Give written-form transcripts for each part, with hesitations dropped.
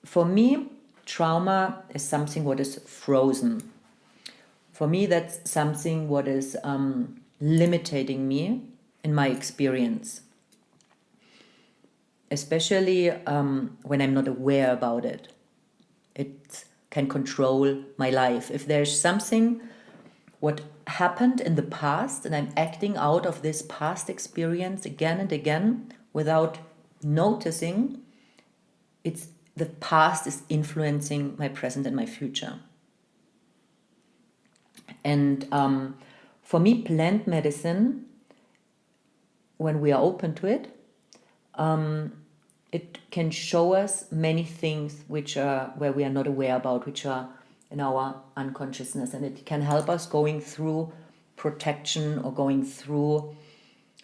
for me, trauma is something what is frozen. For me, that's something what is limiting me in my experience, especially when I'm not aware about it. It can control my life. If there's something what happened in the past and I'm acting out of this past experience again and again without noticing, it's the past is influencing my present and my future. And for me, plant medicine, when we are open to it, it can show us many things which are where we are not aware about, which are in our unconsciousness, and it can help us going through protection or going through,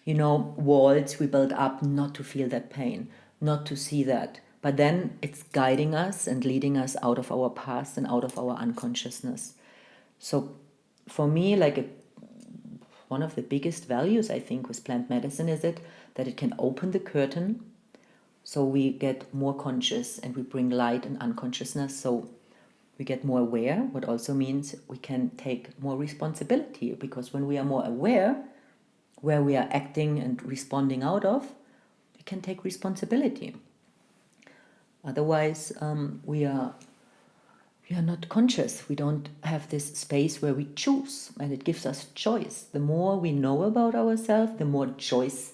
walls we build up not to feel that pain, not to see that. But then it's guiding us and leading us out of our past and out of our unconsciousness. So for me, one of the biggest values, I think, with plant medicine is that it can open the curtain so we get more conscious and we bring light and unconsciousness, so we get more aware, what also means we can take more responsibility, because when we are more aware where we are acting and responding out of, we can take responsibility. Otherwise, we are not conscious. We don't have this space where we choose, and it gives us choice. The more we know about ourselves, the more choice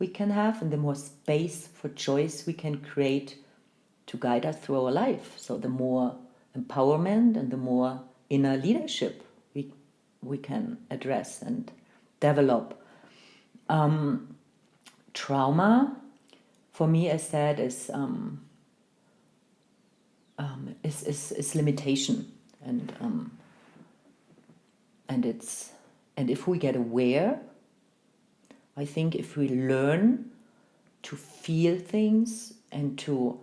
we can have, and the more space for choice we can create to guide us through our life. So the more empowerment and the more inner leadership we can address and develop. Trauma, for me, as said, is limitation, and if we get aware, I think if we learn to feel things and to,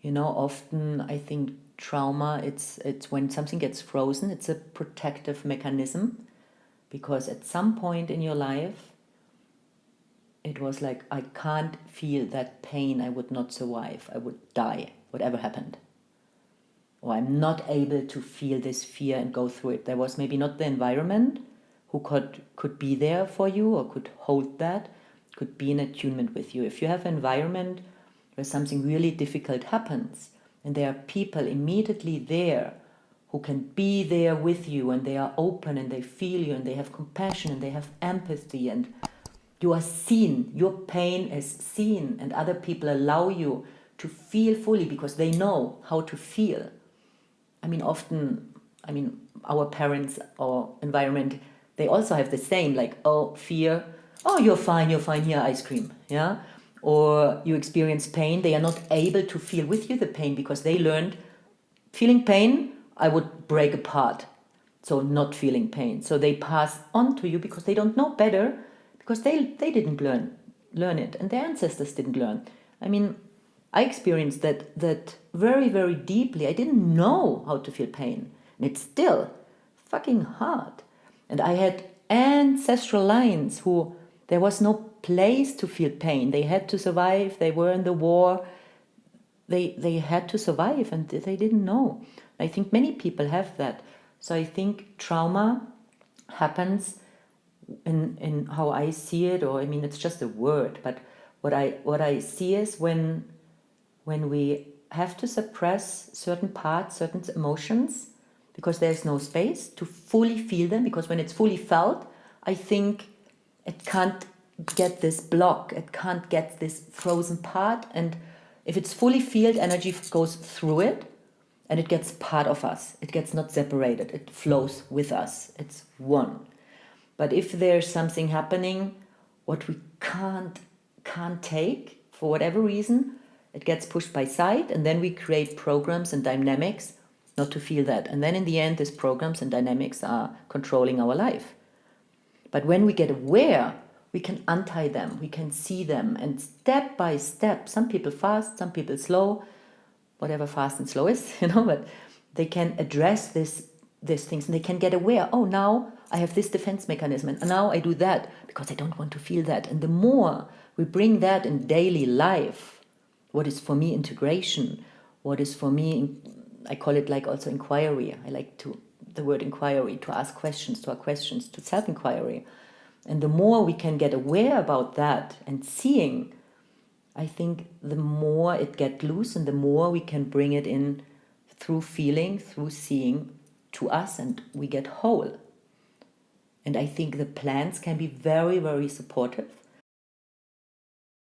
often I think trauma, it's when something gets frozen, it's a protective mechanism, because at some point in your life, it was like, I can't feel that pain, I would not survive, I would die, whatever happened. Or I'm not able to feel this fear and go through it. There was maybe not the environment who could be there for you or could hold that, could be in attunement with you. If you have an environment where something really difficult happens and there are people immediately there who can be there with you, and they are open and they feel you and they have compassion and they have empathy, and you are seen, your pain is seen, and other people allow you to feel fully because they know how to feel. Often, our parents or environment, they also have the same, fear, you're fine, here, ice cream, yeah? Or you experience pain, they are not able to feel with you the pain because they learned feeling pain, I would break apart. So not feeling pain. So they pass on to you because they don't know better, because they didn't learn it, and their ancestors didn't learn. I experienced that very, very deeply. I didn't know how to feel pain. And it's still fucking hard. And I had ancestral lines who there was no place to feel pain. They had to survive. They were in the war. They had to survive, and they didn't know. I think many people have that. So I think trauma happens in how I see it, or it's just a word, but what I see is when we have to suppress certain parts, certain emotions, because there's no space to fully feel them, because when it's fully felt, I think it can't get this block, it can't get this frozen part, and if it's fully felt, energy goes through it, and it gets part of us. It gets not separated, it flows with us, it's one. But if there's something happening, what we can't take, for whatever reason, it gets pushed by side, and then we create programs and dynamics not to feel that. And then in the end, these programs and dynamics are controlling our life. But when we get aware, we can untie them, we can see them, and step by step, some people fast, some people slow, whatever fast and slow is, but they can address these things, and they can get aware, now I have this defense mechanism, and now I do that because I don't want to feel that. And the more we bring that in daily life, what is for me integration, what is for me, I call it like also inquiry. I like the word inquiry, to ask questions, to self-inquiry. And the more we can get aware about that and seeing, I think the more it gets loose and the more we can bring it in through feeling, through seeing to us, and we get whole. And I think the plants can be very, very supportive.